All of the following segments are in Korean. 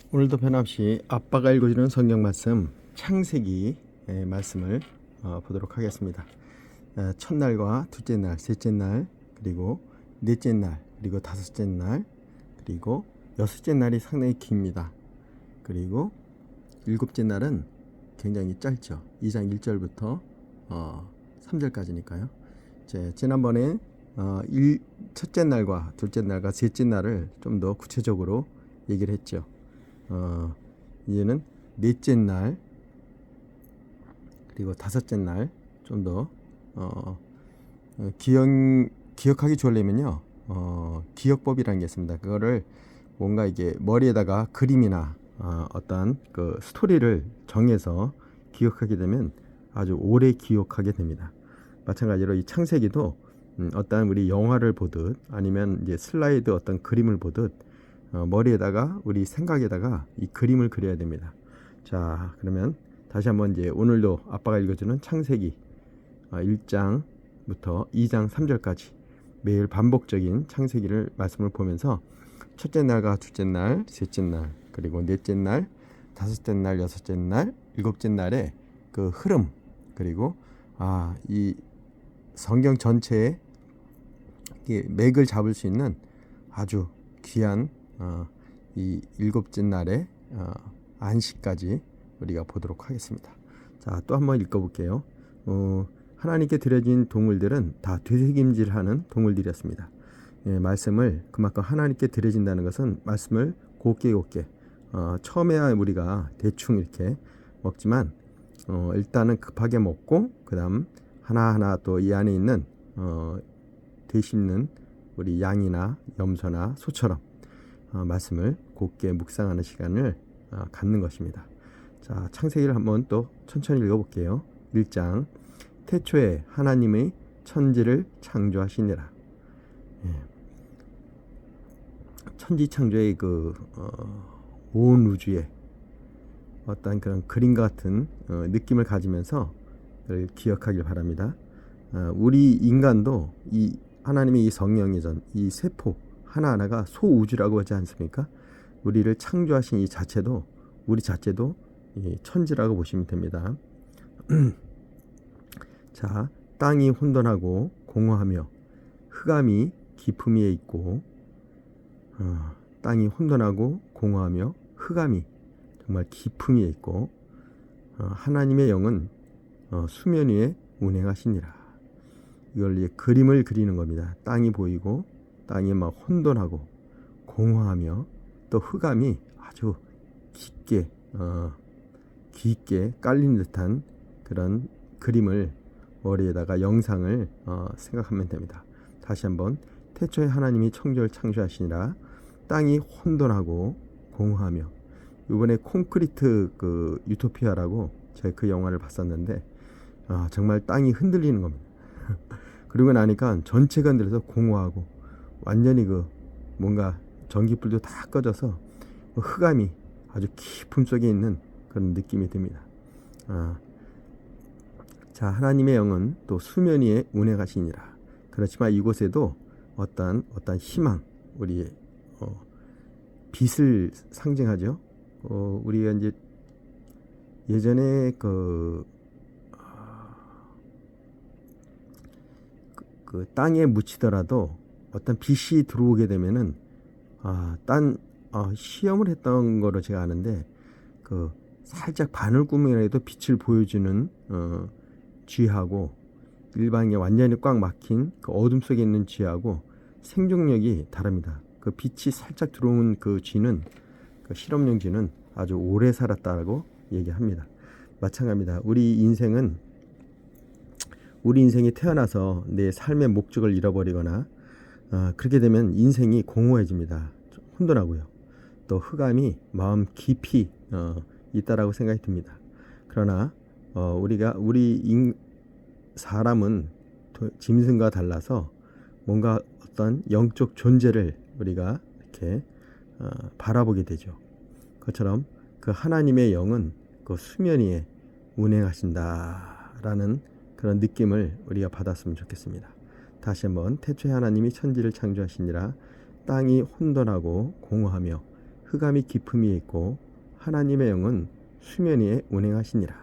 오늘도 변함없이 아빠가 읽어주는 성경 말씀 창세기 말씀을 보도록 하겠습니다. 첫날과 둘째 날, 셋째 날, 그리고 넷째 날, 그리고 다섯째 날, 그리고 여섯째 날이 상당히 깁니다. 그리고 일곱째 날은 굉장히 짧죠. 2장 1절부터 3절까지니까요. 지난번에 첫째 날과 둘째 날과 셋째 날을 좀 더 구체적으로 얘기를 했죠. 이제는 넷째 날 그리고 다섯째 날 좀 더 기억하기 좋으려면요, 기억법이라는 게 있습니다. 그거를 뭔가 이게 머리에다가 그림이나 어떤 그 스토리를 정해서 기억하게 되면 아주 오래 기억하게 됩니다. 마찬가지로 이 창세기도 어떤 우리 영화를 보듯 아니면 이제 슬라이드 어떤 그림을 보듯 머리에다가 우리 생각에다가 이 그림을 그려야 됩니다. 자, 그러면 다시 한번 이제 오늘도 아빠가 읽어주는 창세기 1장부터 2장 3절까지 매일 반복적인 창세기를 말씀을 보면서 첫째 날과 둘째 날, 셋째 날, 그리고 넷째 날, 다섯째 날, 여섯째 날, 일곱째 날의 그 흐름, 그리고 이 성경 전체의 맥을 잡을 수 있는 아주 귀한 이 일곱째 날의 안식까지 우리가 보도록 하겠습니다. 자, 또 한번 읽어볼게요. 하나님께 드려진 동물들은 다 되새김질하는 동물들이었습니다. 말씀을 그만큼 하나님께 드려진다는 것은 말씀을 곱게 처음에야 우리가 대충 이렇게 먹지만 일단은 급하게 먹고 그 다음 하나하나 또 이 안에 있는 되씹는 우리 양이나 염소나 소처럼 말씀을 곱게 묵상하는 시간을 갖는 것입니다. 자, 창세기를 한번 또 천천히 읽어볼게요. 1장 태초에 하나님의 천지를 창조하시니라. 천지 창조의 온 우주에 어떤 그런 그림과 같은 느낌을 가지면서 기억하길 바랍니다. 우리 인간도 이 하나님의 이 성령의 이 세포 하나하나가 소우주라고 하지 않습니까? 우리를 창조하신 이 자체도 우리 자체도 이 천지라고 보시면 됩니다. 자, 땅이 혼돈하고 공허하며 흑암이 깊음 위에 있고 땅이 혼돈하고 공허하며 흑암이 정말 깊음 위에 있고 하나님의 영은 수면 위에 운행하시니라. 이걸 이제 그림을 그리는 겁니다. 땅이 보이고 땅이 막 혼돈하고 공허하며 또 흑암이 아주 깊게 깔린 듯한 그런 그림을 머리에다가 영상을 생각하면 됩니다. 다시 한번 태초에 하나님이 천지를 창조하시니라. 땅이 혼돈하고 공허하며, 이번에 콘크리트 그 유토피아라고 제가 그 영화를 봤었는데 정말 땅이 흔들리는 겁니다. 그러고 나니까 전체가 흔들려서 공허하고 완전히 뭔가 전기불도 다 꺼져서 흑암이 아주 깊음 속에 있는 그런 느낌이 듭니다. 자, 하나님의 영은 또 수면 위에 운행하시니라. 그렇지만 이곳에도 어떤 희망, 우리의 빛을 상징하죠. 우리가 이제 예전에 그 땅에 묻히더라도 어떤 빛이 들어오게 되면은 시험을 했던 거로 제가 아는데 살짝 바늘구멍이라도 빛을 보여주는 쥐하고 일반에 완전히 꽉 막힌 그 어둠 속에 있는 쥐하고 생존력이 다릅니다. 그 빛이 살짝 들어온 그 쥐는, 그 실험용 쥐는 아주 오래 살았다고 얘기합니다. 마찬가지입니다. 우리 인생이 태어나서 내 삶의 목적을 잃어버리거나 그렇게 되면 인생이 공허해집니다. 혼돈하고요. 또 흑암이 마음 깊이 있다라고 생각이 듭니다. 그러나 사람은 짐승과 달라서 뭔가 어떤 영적 존재를 우리가 이렇게 바라보게 되죠. 그것처럼 그 하나님의 영은 그 수면 위에 운행하신다라는 그런 느낌을 우리가 받았으면 좋겠습니다. 다시 한번 태초에 하나님이 천지를 창조하시니라. 땅이 혼돈하고 공허하며 흑암이 깊음이 있고 하나님의 영은 수면 위에 운행하시니라.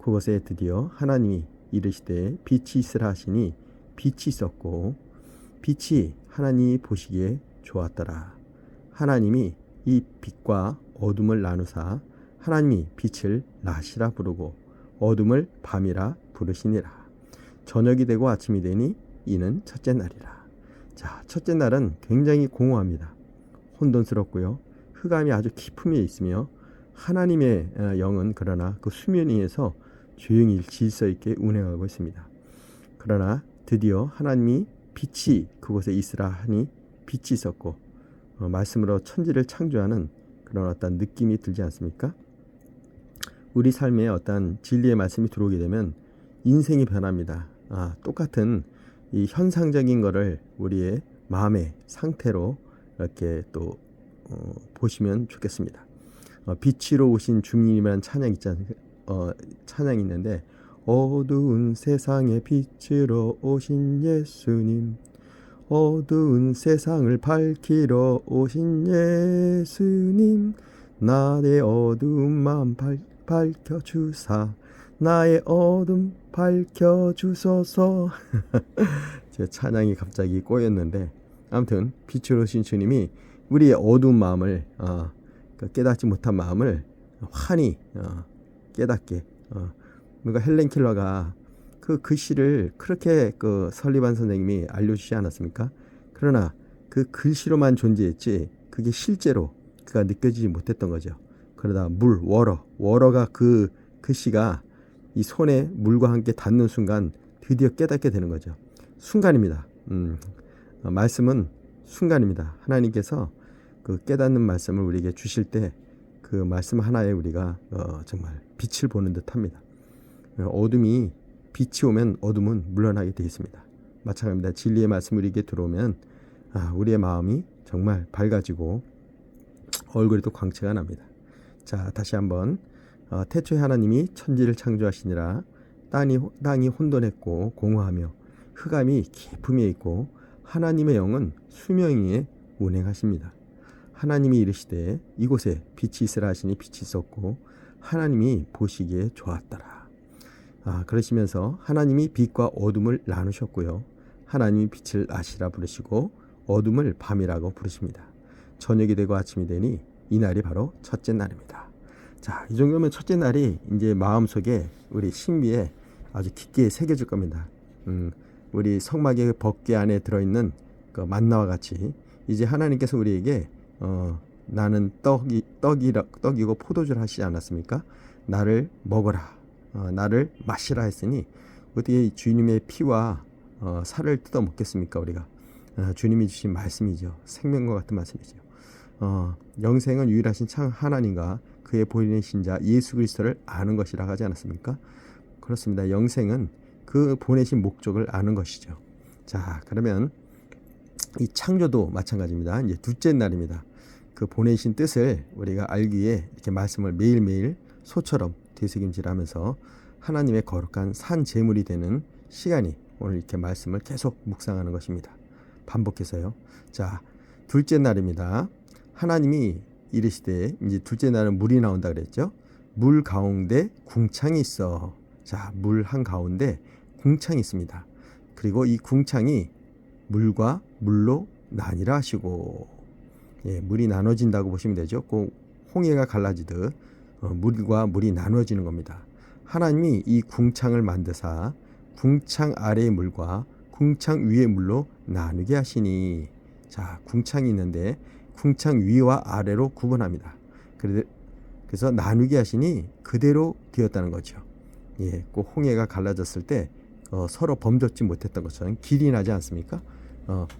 그것에 드디어 하나님이 이르시되 빛이 있으라 하시니 빛이 있었고 빛이 하나님이 보시기에 좋았더라. 하나님이 이 빛과 어둠을 나누사 하나님이 빛을 낮이라 부르고 어둠을 밤이라 부르시니라. 저녁이 되고 아침이 되니 이는 첫째 날이라. 자, 첫째 날은 굉장히 공허합니다. 혼돈스럽고요. 흑암이 아주 깊음에 있으며 하나님의 영은 그러나 그 수면 위에서 조용히 질서 있게 운행하고 있습니다. 그러나 드디어 하나님이 빛이 그곳에 있으라 하니 빛이 있었고 말씀으로 천지를 창조하는 그런 어떤 느낌이 들지 않습니까? 우리 삶에 어떤 진리의 말씀이 들어오게 되면 인생이 변합니다. 똑같은 이 현상적인 거를 우리의 마음의 상태로 이렇게 또 보시면 좋겠습니다. 빛으로 오신 주님이라는 찬양이 있는데 어두운 세상에 빛으로 오신 예수님 어두운 세상을 밝히러 오신 예수님 나의 어두운 마음 밝혀주사 나의 어둠 밝혀주소서. 제 찬양이 갑자기 꼬였는데 아무튼 빛으로 오신 주님이 우리의 어두운 마음을 깨닫지 못한 마음을 환히 깨닫게 그러니까 헬렌 켈러가 그 글씨를 그렇게 그 설리반 선생님이 알려주지 않았습니까? 그러나 그 글씨로만 존재했지 그게 실제로 그가 느껴지지 못했던 거죠. 그러다 워러가 그 글씨가 이 손에 물과 함께 닿는 순간 드디어 깨닫게 되는 거죠. 순간입니다. 말씀은 순간입니다. 하나님께서 그 깨닫는 말씀을 우리에게 주실 때 그 말씀 하나에 우리가 정말 빛을 보는 듯합니다. 어둠이 빛이 오면 어둠은 물러나게 되어 있습니다. 마찬가지입니다. 진리의 말씀이 우리에게 들어오면 우리의 마음이 정말 밝아지고 얼굴에도 광채가 납니다. 자, 다시 한번 태초에 하나님이 천지를 창조하시니라. 땅이 혼돈했고 공허하며 흑암이 깊음에 있고 하나님의 영은 수명 위에 운행하십니다. 하나님이 이르시되 이곳에 빛이 있으라 하시니 빛이 있었고 하나님이 보시기에 좋았더라. 그러시면서 하나님이 빛과 어둠을 나누셨고요. 하나님이 빛을 낮이라 부르시고 어둠을 밤이라고 부르십니다. 저녁이 되고 아침이 되니 이날이 바로 첫째 날입니다. 자, 이 정도면 첫째 날이 이제 마음속에 우리 신비에 아주 깊게 새겨질 겁니다. 우리 성막의 법궤 안에 들어있는 그 만나와 같이 이제 하나님께서 우리에게 나는 떡이고 포도주를 하시지 않았습니까? 나를 먹어라, 나를 마시라 했으니 어떻게 주님의 피와 살을 뜯어 먹겠습니까? 우리가 주님이 주신 말씀이죠. 생명과 같은 말씀이죠. 영생은 유일하신 참 하나님과 그의 보내신 자 예수 그리스도를 아는 것이라 하지 않았습니까? 그렇습니다. 영생은 그 보내신 목적을 아는 것이죠. 자, 그러면 이 창조도 마찬가지입니다. 이제 둘째 날입니다. 그 보내신 뜻을 우리가 알기 위해 이렇게 말씀을 매일매일 소처럼 되새김질하면서 하나님의 거룩한 산 제물이 되는 시간이 오늘 이렇게 말씀을 계속 묵상하는 것입니다. 반복해서요. 자, 둘째 날입니다. 하나님이 이르시되 이제 둘째 날은 물이 나온다 그랬죠. 물 가운데 궁창이 있어. 자, 물 한 가운데 궁창이 있습니다. 그리고 이 궁창이 물과 물로 나뉘라 하시고, 물이 나눠진다고 보시면 되죠. 그 홍해가 갈라지듯 물과 물이 나눠지는 겁니다. 하나님이 이 궁창을 만드사 궁창 아래의 물과 궁창 위의 물로 나누게 하시니, 자, 궁창이 있는데 궁창 위와 아래로 구분합니다. 그래서 나누게 하시니 그대로 되었다는 거죠. 그 홍해가 갈라졌을 때 서로 범접지 못했던 것처럼 길이 나지 않습니까?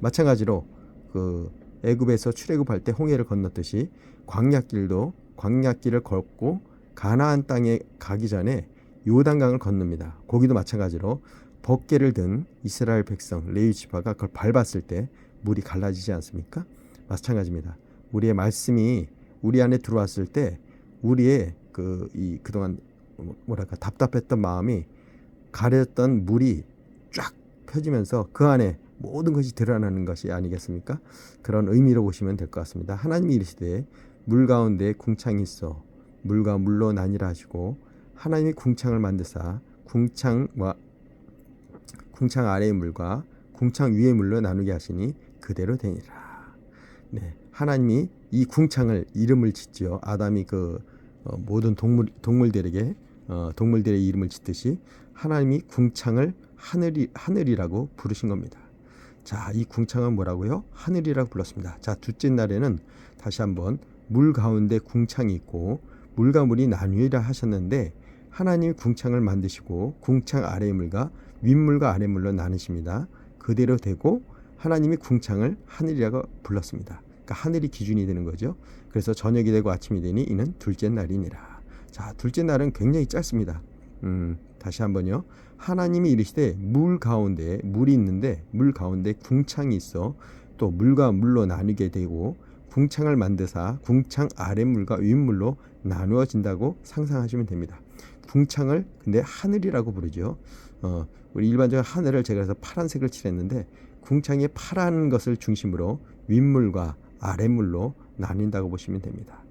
마찬가지로 그 애굽에서 출애굽할 때 홍해를 건넜듯이 광야길을 걷고 가나안 땅에 가기 전에 요단강을 건넙니다. 거기도 마찬가지로 법궤를 든 이스라엘 백성 레위 지파가 그걸 밟았을 때 물이 갈라지지 않습니까? 마찬가지입니다. 우리의 말씀이 우리 안에 들어왔을 때 우리의 그동안 답답했던 마음이 가렸던 물이 쫙 펴지면서 그 안에 모든 것이 드러나는 것이 아니겠습니까? 그런 의미로 보시면 될 것 같습니다. 하나님이 이르시되 물 가운데 궁창이 있어 물과 물로 나뉘라 하시고 하나님이 궁창을 만드사 궁창 아래의 물과 궁창 위의 물로 나누게 하시니 그대로 되니라. 네, 하나님이 이 궁창을 이름을 짓지요. 아담이 모든 동물들에게 동물들의 이름을 짓듯이 하나님이 궁창을 하늘이라고 부르신 겁니다. 자, 이 궁창은 뭐라고요? 하늘이라고 불렀습니다. 자, 둘째 날에는 다시 한번 물 가운데 궁창이 있고 물과 물이 나뉘라 하셨는데 하나님이 궁창을 만드시고 궁창 아래의 물과 윗물과 아랫물로 나누십니다. 그대로 되고 하나님이 궁창을 하늘이라고 불렀습니다. 그러니까 하늘이 기준이 되는 거죠. 그래서 저녁이 되고 아침이 되니 이는 둘째 날이니라. 자, 둘째 날은 굉장히 짧습니다. 다시 한번요. 하나님이 이르시되 물 가운데 물이 있는데 물 가운데 궁창이 있어 또 물과 물로 나누게 되고 궁창을 만드사 궁창 아랫물과 윗물로 나누어진다고 상상하시면 됩니다. 궁창을 근데 하늘이라고 부르죠. 우리 일반적으로 하늘을 제가 그래서 파란색을 칠했는데 궁창이 파란 것을 중심으로 윗물과 아랫물로 나뉜다고 보시면 됩니다.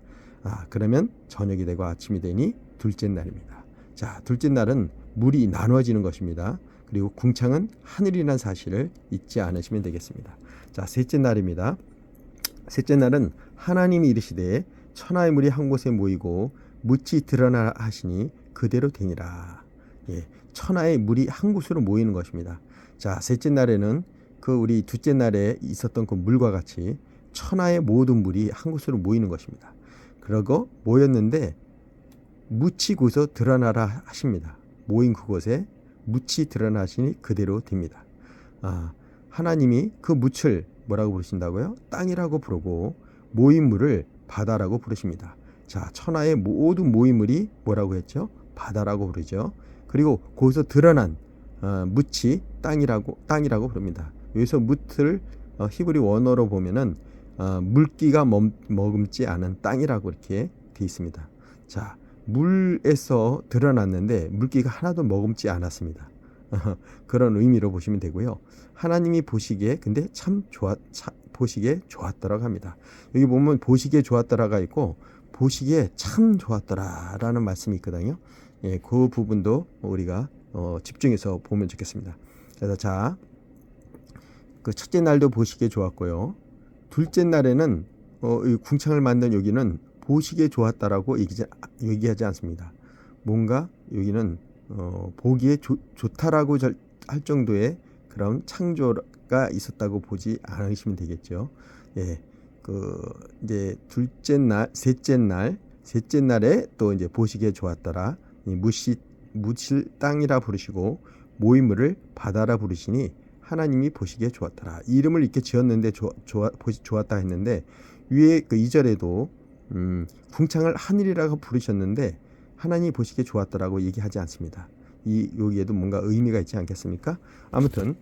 그러면 저녁이 되고 아침이 되니 둘째 날입니다. 자, 둘째 날은 물이 나누어지는 것입니다. 그리고 궁창은 하늘이라는 사실을 잊지 않으시면 되겠습니다. 자, 셋째 날입니다. 셋째 날은 하나님이 이르시되 천하의 물이 한 곳에 모이고 묻이 드러나 하시니 그대로 되니라. 예, 천하의 물이 한 곳으로 모이는 것입니다. 자, 셋째 날에는 우리 둘째 날에 있었던 그 물과 같이 천하의 모든 물이 한 곳으로 모이는 것입니다. 그러고 모였는데 묻이 곳에서 드러나라 하십니다. 모인 그곳에 묻이 드러나시니 그대로 됩니다. 하나님이 그 묻을 뭐라고 부르신다고요? 땅이라고 부르고 모인 물을 바다라고 부르십니다. 자, 천하의 모든 모인 물이 뭐라고 했죠? 바다라고 부르죠. 그리고 거기서 드러난 묻이 땅이라고 부릅니다. 여기서 묻을 히브리 원어로 보면은 물기가 머금지 않은 땅이라고 이렇게 되어 있습니다. 자, 물에서 드러났는데 물기가 하나도 머금지 않았습니다. 그런 의미로 보시면 되고요. 하나님이 보시기에 근데 보시기에 좋았더라고 합니다. 여기 보면 보시기에 좋았더라가 있고 보시기에 참 좋았더라라는 말씀이 있거든요. 예, 그 부분도 우리가 집중해서 보면 좋겠습니다. 그래서 자, 그 첫째 날도 보시기에 좋았고요. 둘째 날에는 이 궁창을 만든 여기는 보시기에 좋았다라고 얘기하지 않습니다. 뭔가 여기는 보기에 좋다라고 할 정도의 그런 창조가 있었다고 보지 않으시면 되겠죠. 예, 이제 셋째 날에 또 이제 보시기에 좋았더라. 묻을 땅이라 부르시고 모임물을 바다라 부르시니 하나님이 보시기에 좋았더라. 이름을 이렇게 지었는데 좋았다 했는데 위에 그 2절에도 궁창을 하늘이라고 부르셨는데 하나님이 보시기에 좋았더라고 얘기하지 않습니다. 여기에도 뭔가 의미가 있지 않겠습니까? 아무튼